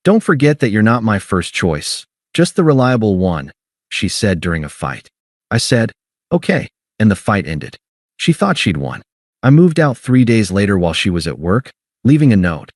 Don't forget that you're not my first choice, just the reliable one, she said during a fight. I said, okay, and the fight ended. She thought she'd won. I moved out 3 days later while she was at work, leaving a note.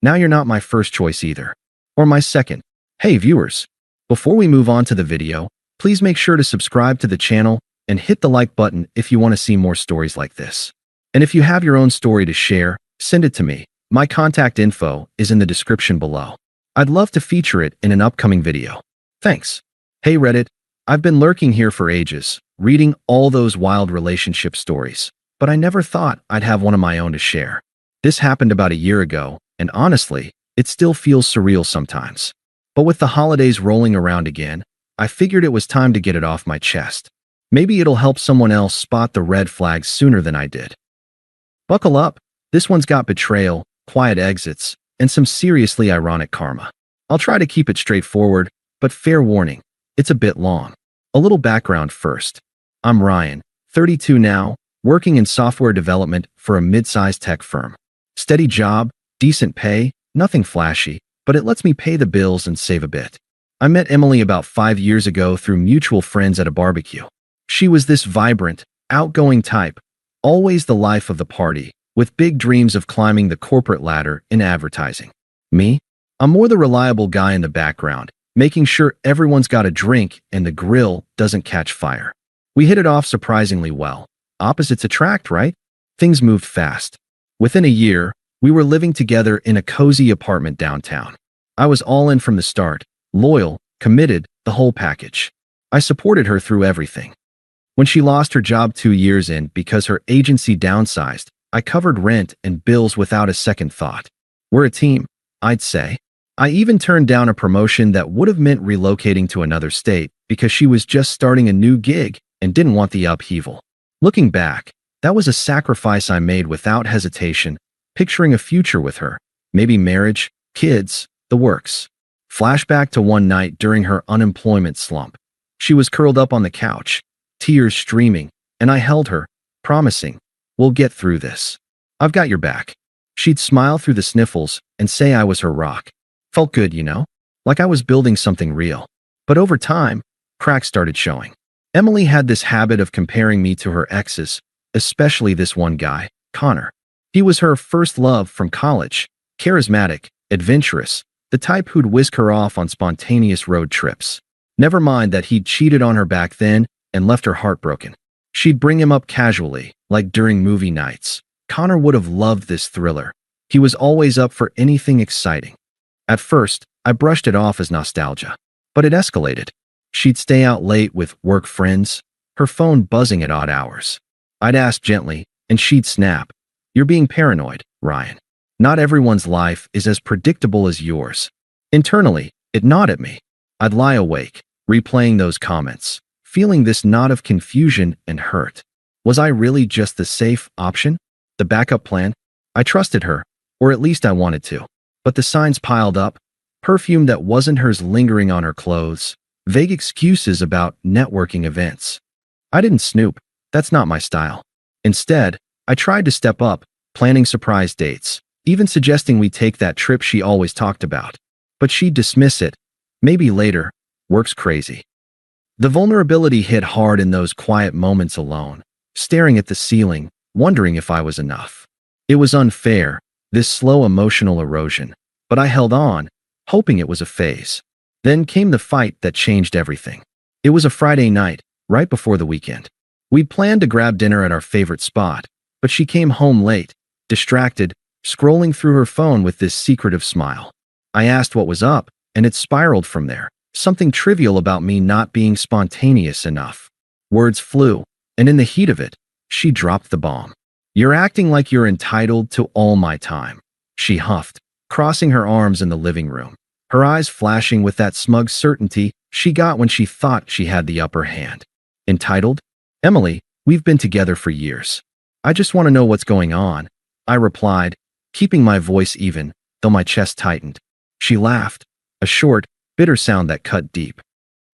Now you're not my first choice either. Or my second. Hey viewers, before we move on to the video, please make sure to subscribe to the channel and hit the like button if you want to see more stories like this. And if you have your own story to share, send it to me. My contact info is in the description below. I'd love to feature it in an upcoming video. Thanks. Hey Reddit, I've been lurking here for ages, reading all those wild relationship stories, but I never thought I'd have one of my own to share. This happened about a year ago, and honestly, it still feels surreal sometimes. But with the holidays rolling around again, I figured it was time to get it off my chest. Maybe it'll help someone else spot the red flags sooner than I did. Buckle up, this one's got betrayal, quiet exits, and some seriously ironic karma. I'll try to keep it straightforward, but fair warning, it's a bit long. A little background first. I'm Ryan, 32 now, working in software development for a mid-sized tech firm. Steady job, decent pay, nothing flashy, but it lets me pay the bills and save a bit. I met Emily about 5 years ago through mutual friends at a barbecue. She was this vibrant, outgoing type, always the life of the party, with big dreams of climbing the corporate ladder in advertising. Me? I'm more the reliable guy in the background, making sure everyone's got a drink and the grill doesn't catch fire. We hit it off surprisingly well. Opposites attract, right? Things moved fast. Within a year, we were living together in a cozy apartment downtown. I was all in from the start, loyal, committed, the whole package. I supported her through everything. When she lost her job 2 years in because her agency downsized, I covered rent and bills without a second thought. We're a team, I'd say. I even turned down a promotion that would have meant relocating to another state because she was just starting a new gig and didn't want the upheaval. Looking back, that was a sacrifice I made without hesitation, picturing a future with her, maybe marriage, kids, the works. Flashback to one night during her unemployment slump. She was curled up on the couch, tears streaming, and I held her, promising, we'll get through this. I've got your back. She'd smile through the sniffles and say I was her rock. Felt good, you know? Like I was building something real. But over time, cracks started showing. Emily had this habit of comparing me to her exes, especially this one guy, Connor. He was her first love from college, charismatic, adventurous, the type who'd whisk her off on spontaneous road trips. Never mind that he'd cheated on her back then and left her heartbroken. She'd bring him up casually, like during movie nights. Connor would have loved this thriller. He was always up for anything exciting. At first, I brushed it off as nostalgia, but it escalated. She'd stay out late with work friends, her phone buzzing at odd hours. I'd ask gently, and she'd snap, "You're being paranoid, Ryan. Not everyone's life is as predictable as yours." Internally, it gnawed at me. I'd lie awake, replaying those comments, feeling this knot of confusion and hurt. Was I really just the safe option? The backup plan? I trusted her, or at least I wanted to. But the signs piled up, perfume that wasn't hers lingering on her clothes, vague excuses about networking events. I didn't snoop. That's not my style. Instead, I tried to step up, planning surprise dates, even suggesting we take that trip she always talked about. But she'd dismiss it. Maybe later. Work's crazy. The vulnerability hit hard in those quiet moments alone, staring at the ceiling, wondering if I was enough. It was unfair, this slow emotional erosion, but I held on, hoping it was a phase. Then came the fight that changed everything. It was a Friday night, right before the weekend. We'd planned to grab dinner at our favorite spot, but she came home late, distracted, scrolling through her phone with this secretive smile. I asked what was up, and it spiraled from there. Something trivial about me not being spontaneous enough. Words flew, and in the heat of it, she dropped the bomb. "You're acting like you're entitled to all my time," she huffed, crossing her arms in the living room, her eyes flashing with that smug certainty she got when she thought she had the upper hand. Entitled? Emily, we've been together for years. I just want to know what's going on, I replied, keeping my voice even, though my chest tightened. She laughed, a short, bitter sound that cut deep.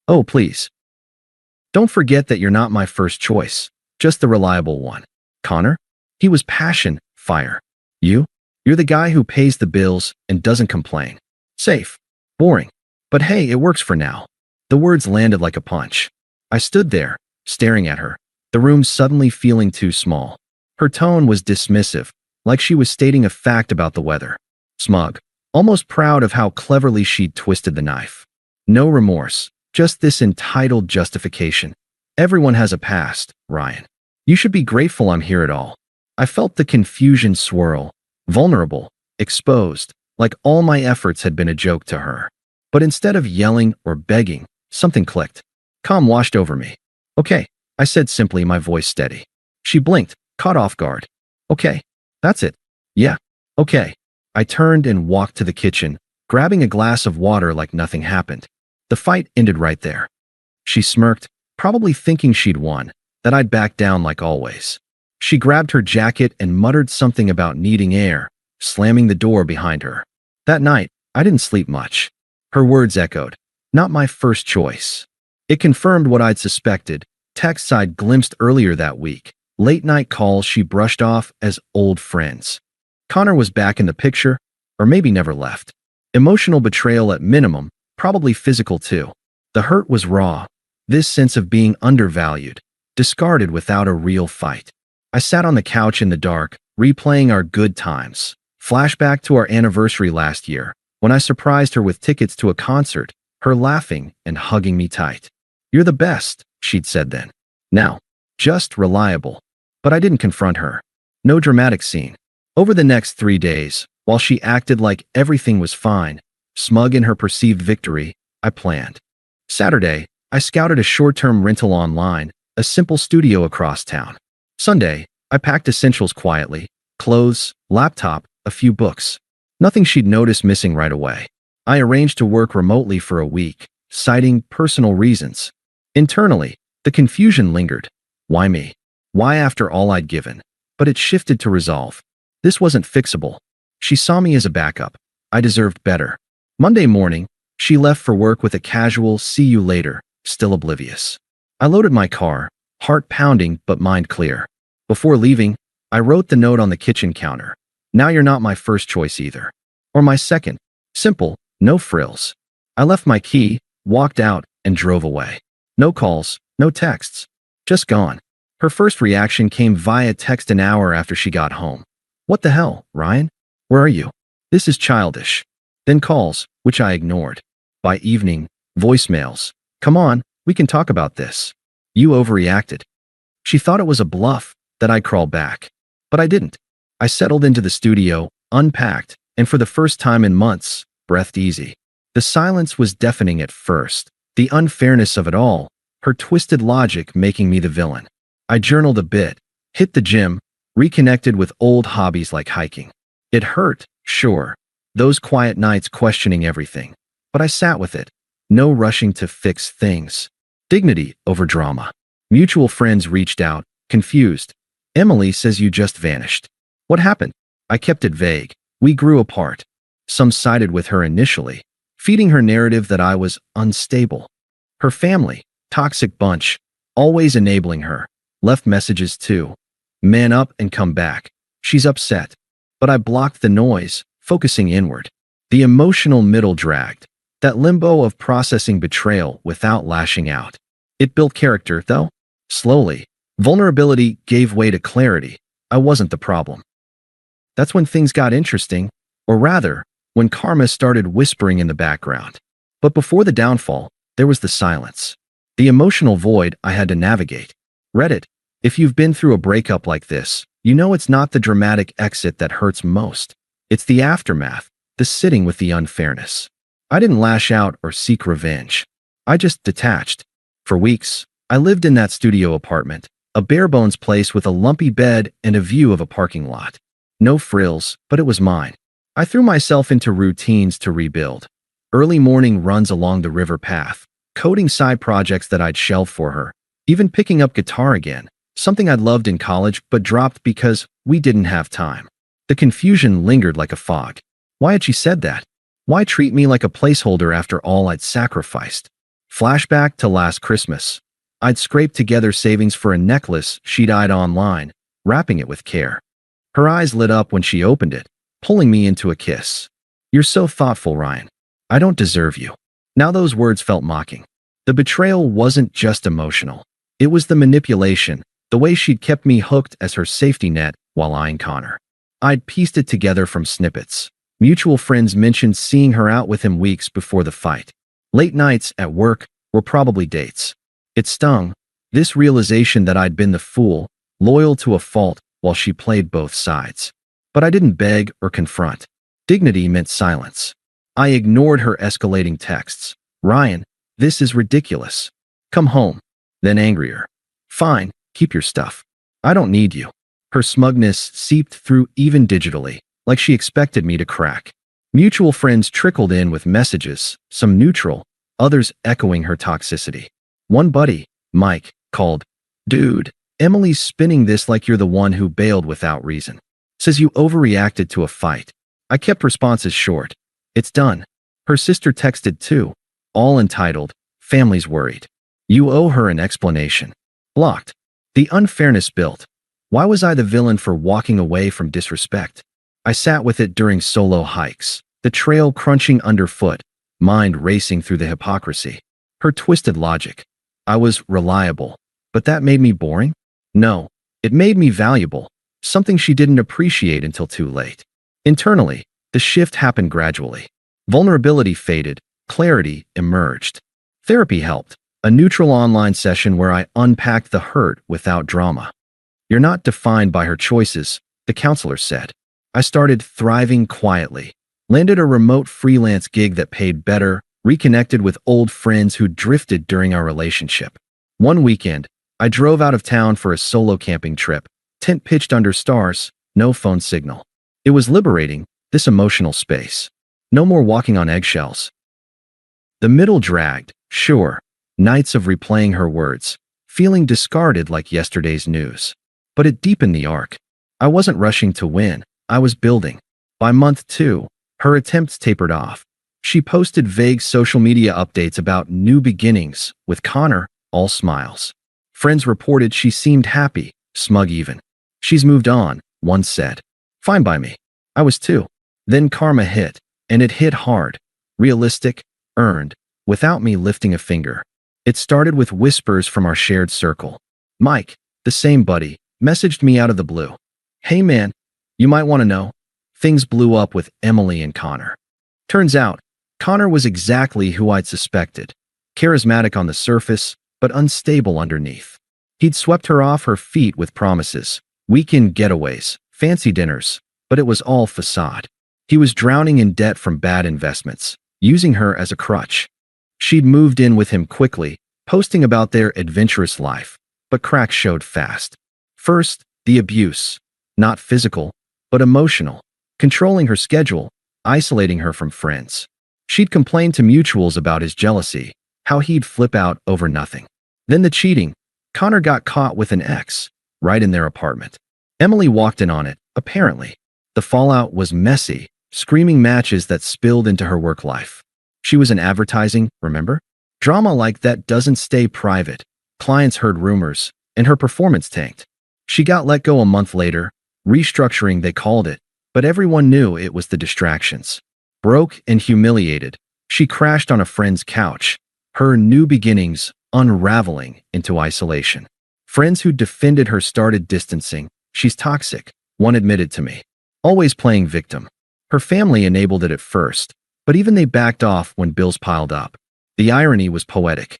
"Oh, please. Don't forget that you're not my first choice, just the reliable one. Connor? He was passion, fire. You're the guy who pays the bills and doesn't complain. Safe. Boring. But hey, it works for now. The words landed like a punch. I stood there, staring at her, the room suddenly feeling too small. Her tone was dismissive, like she was stating a fact about the weather. Smug, almost proud of how cleverly she'd twisted the knife. No remorse, just this entitled justification. Everyone has a past, Ryan. You should be grateful I'm here at all. I felt the confusion swirl, vulnerable, exposed, like all my efforts had been a joke to her. But instead of yelling or begging, something clicked. Calm washed over me. Okay, I said simply, my voice steady. She blinked, caught off guard. Okay, that's it. Yeah, okay. I turned and walked to the kitchen, grabbing a glass of water like nothing happened. The fight ended right there. She smirked, probably thinking she'd won, that I'd back down like always. She grabbed her jacket and muttered something about needing air, slamming the door behind her. That night, I didn't sleep much. Her words echoed. Not my first choice. It confirmed what I'd suspected, texts I'd glimpsed earlier that week, late-night calls she brushed off as old friends. Connor was back in the picture, or maybe never left. Emotional betrayal at minimum, probably physical too. The hurt was raw, this sense of being undervalued, discarded without a real fight. I sat on the couch in the dark, replaying our good times. Flashback to our anniversary last year, when I surprised her with tickets to a concert, her laughing and hugging me tight. You're the best, she'd said then. Now, just reliable. But I didn't confront her. No dramatic scene. Over the next 3 days, while she acted like everything was fine, smug in her perceived victory, I planned. Saturday, I scouted a short-term rental online, a simple studio across town. Sunday, I packed essentials quietly, clothes, laptop, a few books. Nothing she'd notice missing right away. I arranged to work remotely for a week, citing personal reasons. Internally, the confusion lingered. Why me? Why after all I'd given? But it shifted to resolve. This wasn't fixable. She saw me as a backup. I deserved better. Monday morning, she left for work with a casual "see you later," still oblivious. I loaded my car, heart pounding but mind clear. Before leaving, I wrote the note on the kitchen counter. Now you're not my first choice either. Or my second. Simple, no frills. I left my key, walked out, and drove away. No calls, no texts. Just gone. Her first reaction came via text an hour after she got home. What the hell, Ryan? Where are you? This is childish. Then calls, which I ignored. By evening, voicemails. Come on, we can talk about this. You overreacted. She thought it was a bluff, that I'd crawl back. But I didn't. I settled into the studio, unpacked, and for the first time in months, breathed easy. The silence was deafening at first. The unfairness of it all, her twisted logic making me the villain. I journaled a bit, hit the gym, reconnected with old hobbies like hiking. It hurt, sure. Those quiet nights questioning everything. But I sat with it. No rushing to fix things. Dignity over drama. Mutual friends reached out, confused. Emily says you just vanished. What happened? I kept it vague. We grew apart. Some sided with her initially, feeding her narrative that I was unstable. Her family, toxic bunch, always enabling her, left messages too. Man up and come back. She's upset. But I blocked the noise, focusing inward. The emotional middle dragged. That limbo of processing betrayal without lashing out. It built character, though. Slowly, vulnerability gave way to clarity. I wasn't the problem. That's when things got interesting, or rather, when karma started whispering in the background. But before the downfall, there was the silence. The emotional void I had to navigate. Reddit. If you've been through a breakup like this, you know it's not the dramatic exit that hurts most. It's the aftermath, the sitting with the unfairness. I didn't lash out or seek revenge. I just detached. For weeks, I lived in that studio apartment, a bare-bones place with a lumpy bed and a view of a parking lot. No frills, but it was mine. I threw myself into routines to rebuild. Early morning runs along the river path, coding side projects that I'd shelved for her, even picking up guitar again, something I'd loved in college but dropped because we didn't have time. The confusion lingered like a fog. Why had she said that? Why treat me like a placeholder after all I'd sacrificed? Flashback to last Christmas. I'd scraped together savings for a necklace she'd eyed online, wrapping it with care. Her eyes lit up when she opened it, pulling me into a kiss. You're so thoughtful, Ryan. I don't deserve you. Now those words felt mocking. The betrayal wasn't just emotional. It was the manipulation, the way she'd kept me hooked as her safety net while eyeing Connor. I'd pieced it together from snippets. Mutual friends mentioned seeing her out with him weeks before the fight. Late nights at work were probably dates. It stung, this realization that I'd been the fool, loyal to a fault while she played both sides. But I didn't beg or confront. Dignity meant silence. I ignored her escalating texts. Ryan, this is ridiculous. Come home. Then angrier. Fine, keep your stuff. I don't need you. Her smugness seeped through even digitally, like she expected me to crack. Mutual friends trickled in with messages, some neutral, others echoing her toxicity. One buddy, Mike, called, "Dude, Emily's spinning this like you're the one who bailed without reason. Says you overreacted to a fight." I kept responses short. "It's done." Her sister texted too, all entitled, "Family's worried. You owe her an explanation." Blocked. The unfairness built. Why was I the villain for walking away from disrespect? I sat with it during solo hikes, the trail crunching underfoot, mind racing through the hypocrisy. Her twisted logic. I was reliable, but that made me boring? No, it made me valuable, something she didn't appreciate until too late. Internally, the shift happened gradually. Vulnerability faded, clarity emerged. Therapy helped, a neutral online session where I unpacked the hurt without drama. "You're not defined by her choices," the counselor said. I started thriving quietly, landed a remote freelance gig that paid better, reconnected with old friends who drifted during our relationship. One weekend, I drove out of town for a solo camping trip, tent pitched under stars, no phone signal. It was liberating, this emotional space. No more walking on eggshells. The middle dragged, sure, nights of replaying her words, feeling discarded like yesterday's news. But it deepened the arc. I wasn't rushing to win, I was building. By month 2, her attempts tapered off. She posted vague social media updates about new beginnings, with Connor, all smiles. Friends reported she seemed happy, smug even. "She's moved on," one said. Fine by me. I was too. Then karma hit, and it hit hard. Realistic, earned, without me lifting a finger. It started with whispers from our shared circle. Mike, the same buddy, messaged me out of the blue. "Hey man, you might want to know. Things blew up with Emily and Connor." Turns out, Connor was exactly who I'd suspected. Charismatic on the surface, but unstable underneath. He'd swept her off her feet with promises, weekend getaways, fancy dinners, but it was all facade. He was drowning in debt from bad investments, using her as a crutch. She'd moved in with him quickly, posting about their adventurous life, but cracks showed fast. First, the abuse. Not physical, but emotional. Controlling her schedule, isolating her from friends. She'd complain to mutuals about his jealousy, how he'd flip out over nothing. Then the cheating. Connor got caught with an ex, right in their apartment. Emily walked in on it, apparently. The fallout was messy, screaming matches that spilled into her work life. She was in advertising, remember? Drama like that doesn't stay private. Clients heard rumors, and her performance tanked. She got let go a month later, restructuring they called it, but everyone knew it was the distractions. Broke and humiliated, she crashed on a friend's couch, her new beginnings unraveling into isolation. Friends who defended her started distancing. "She's toxic," one admitted to me. Always playing victim. Her family enabled it at first, but even they backed off when bills piled up. The irony was poetic.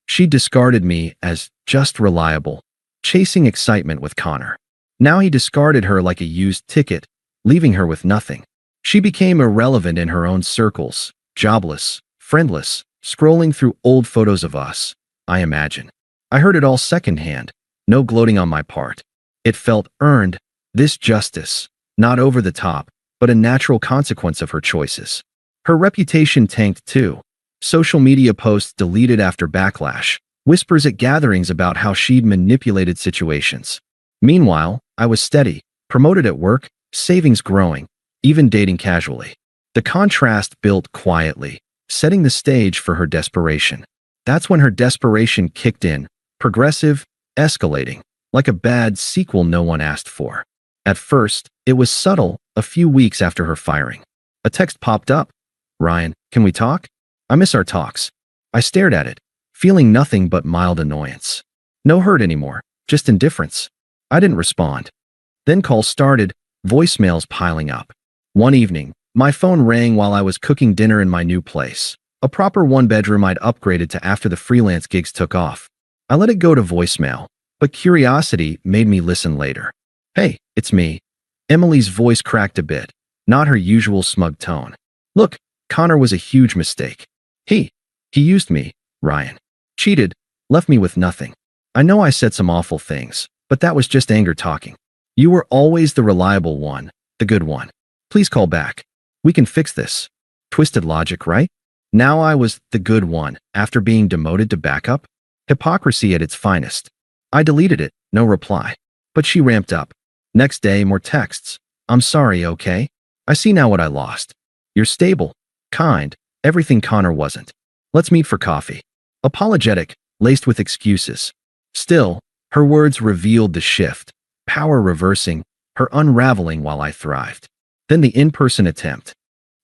She discarded me as just reliable, chasing excitement with Connor. Now he discarded her like a used ticket, leaving her with nothing. She became irrelevant in her own circles, jobless, friendless, scrolling through old photos of us, I imagine. I heard it all secondhand, no gloating on my part. It felt earned, this justice, not over the top, but a natural consequence of her choices. Her reputation tanked too. Social media posts deleted after backlash, whispers at gatherings about how she'd manipulated situations. Meanwhile, I was steady, promoted at work, savings growing, even dating casually. The contrast built quietly, setting the stage for her desperation. That's when her desperation kicked in, progressive, escalating, like a bad sequel no one asked for. At first, it was subtle, a few weeks after her firing. A text popped up. Ryan, can we talk? I miss our talks. I stared at it, feeling nothing but mild annoyance. No hurt anymore, just indifference. I didn't respond. Then calls started, voicemails piling up. One evening, my phone rang while I was cooking dinner in my new place, a proper one-bedroom I'd upgraded to after the freelance gigs took off. I let it go to voicemail, but curiosity made me listen later. Hey, it's me. Emily's voice cracked a bit, not her usual smug tone. Look, Connor was a huge mistake. He used me, Ryan. Cheated, left me with nothing. I know I said some awful things, but that was just anger talking. You were always the reliable one, the good one. Please call back. We can fix this. Twisted logic, right? Now I was the good one after being demoted to backup? Hypocrisy at its finest. I deleted it, no reply. But she ramped up. Next day, more texts. I'm sorry, okay? I see now what I lost. You're stable, kind, everything Connor wasn't. Let's meet for coffee. Apologetic, laced with excuses. Still, her words revealed the shift, power reversing, her unraveling while I thrived. Then the in-person attempt.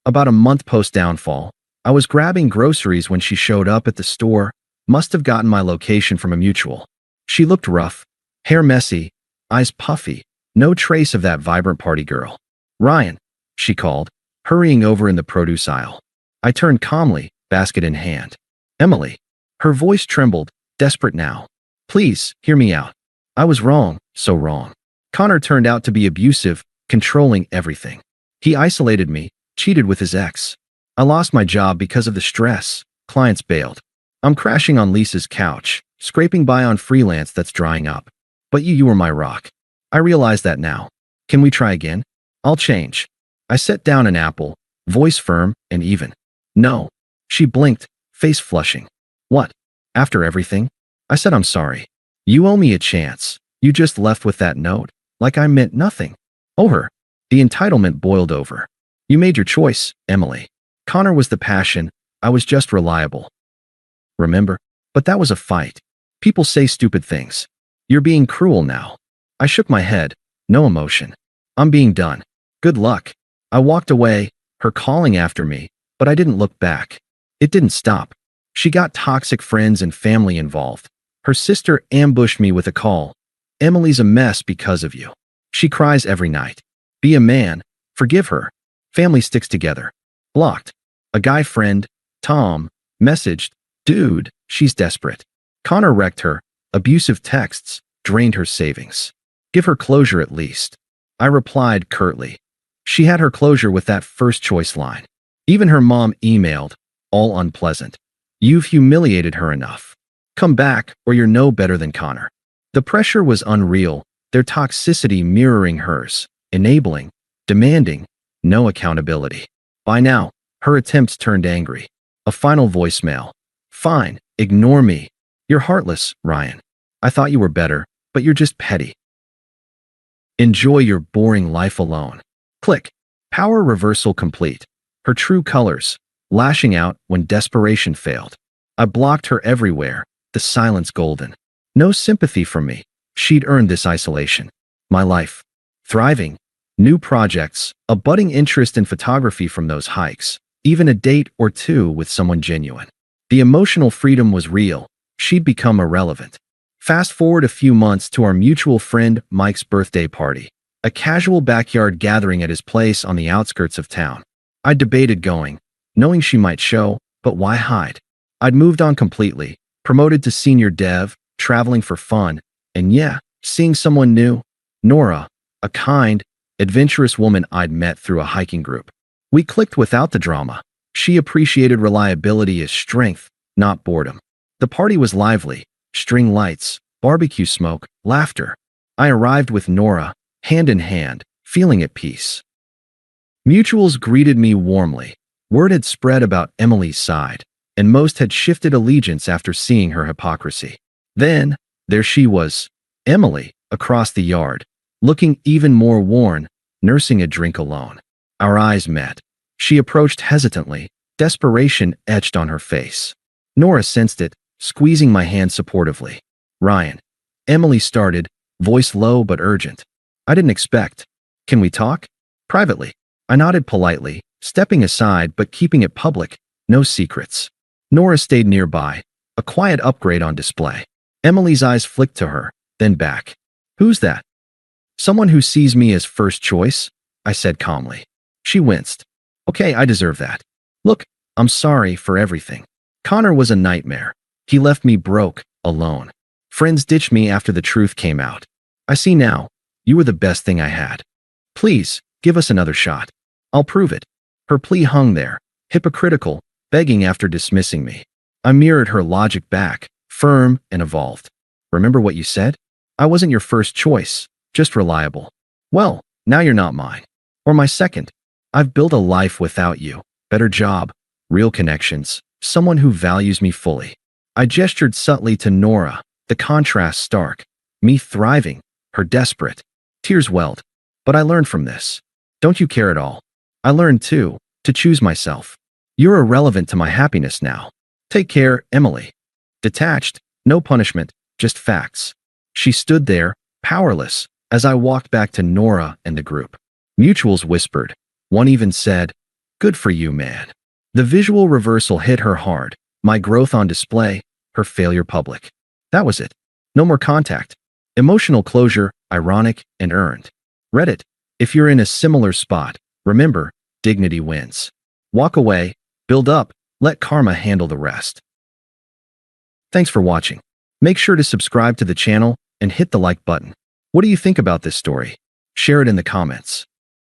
About a month post-downfall, I was grabbing groceries when she showed up at the store, must have gotten my location from a mutual. She looked rough, hair messy, eyes puffy, no trace of that vibrant party girl. Ryan, she called, hurrying over in the produce aisle. I turned calmly, basket in hand. Emily. Her voice trembled, desperate now. Please, hear me out. I was wrong, so wrong. Connor turned out to be abusive, controlling everything. He isolated me, cheated with his ex. I lost my job because of the stress. Clients bailed. I'm crashing on Lisa's couch, scraping by on freelance that's drying up. But you were my rock. I realize that now. Can we try again? I'll change. I set down an apple, voice firm and even. No. She blinked, face flushing. What? After everything? I said I'm sorry. You owe me a chance. You just left with that note, like I meant nothing. Oh her. The entitlement boiled over. You made your choice, Emily. Connor was the passion, I was just reliable. Remember? But that was a fight. People say stupid things. You're being cruel now. I shook my head, no emotion. I'm being done. Good luck. I walked away, her calling after me, but I didn't look back. It didn't stop. She got toxic friends and family involved. Her sister ambushed me with a call. Emily's a mess because of you. She cries every night. Be a man. Forgive her. Family sticks together. Blocked. A guy friend, Tom, messaged, dude, she's desperate. Connor wrecked her. Abusive texts drained her savings. Give her closure at least. I replied curtly. She had her closure with that first choice line. Even her mom emailed, all unpleasant. You've humiliated her enough. Come back or you're no better than Connor. The pressure was unreal, their toxicity mirroring hers, enabling, demanding, no accountability. By now, her attempts turned angry. A final voicemail. Fine, ignore me. You're heartless, Ryan. I thought you were better, but you're just petty. Enjoy your boring life alone. Click. Power reversal complete. Her true colors, lashing out when desperation failed. I blocked her everywhere, the silence golden. No sympathy from me. She'd earned this isolation. My life. Thriving. New projects, a budding interest in photography from those hikes, even a date or two with someone genuine. The emotional freedom was real. She'd become irrelevant. Fast forward a few months to our mutual friend Mike's birthday party, a casual backyard gathering at his place on the outskirts of town. I debated going, knowing she might show, but why hide? I'd moved on completely, promoted to senior dev, traveling for fun, and yeah, seeing someone new, Nora, a kind, adventurous woman I'd met through a hiking group. We clicked without the drama. She appreciated reliability as strength, not boredom. The party was lively, string lights, barbecue smoke, laughter. I arrived with Nora, hand in hand, feeling at peace. Mutuals greeted me warmly. Word had spread about Emily's side, and most had shifted allegiance after seeing her hypocrisy. Then, there she was, Emily, across the yard, looking even more worn, nursing a drink alone. Our eyes met. She approached hesitantly, desperation etched on her face. Nora sensed it, squeezing my hand supportively. Ryan. Emily started, voice low but urgent. I didn't expect. Can we talk? Privately. I nodded politely, stepping aside but keeping it public, no secrets. Nora stayed nearby, a quiet upgrade on display. Emily's eyes flicked to her, then back. Who's that? Someone who sees me as first choice, I said calmly. She winced. Okay, I deserve that. Look, I'm sorry for everything. Connor was a nightmare. He left me broke, alone. Friends ditched me after the truth came out. I see now, you were the best thing I had. Please, give us another shot. I'll prove it. Her plea hung there, hypocritical, begging after dismissing me. I mirrored her logic back, firm and evolved. Remember what you said? I wasn't your first choice, just reliable. Well, now you're not mine. Or my second. I've built a life without you. Better job, real connections, someone who values me fully. I gestured subtly to Nora, the contrast stark. Me thriving, her desperate. Tears welled. But I learned from this. Don't you care at all? I learned too, to choose myself. You're irrelevant to my happiness now. Take care, Emily. Detached, no punishment, just facts. She stood there, powerless, as I walked back to Nora and the group. Mutuals whispered. One even said, "Good for you, man." The visual reversal hit her hard. My growth on display, her failure public. That was it. No more contact. Emotional closure, ironic and earned. Reddit. If you're in a similar spot, remember, dignity wins. Walk away, build up, let karma handle the rest. Thanks for watching. Make sure to subscribe to the channel and hit the like button. What do you think about this story? Share it in the comments.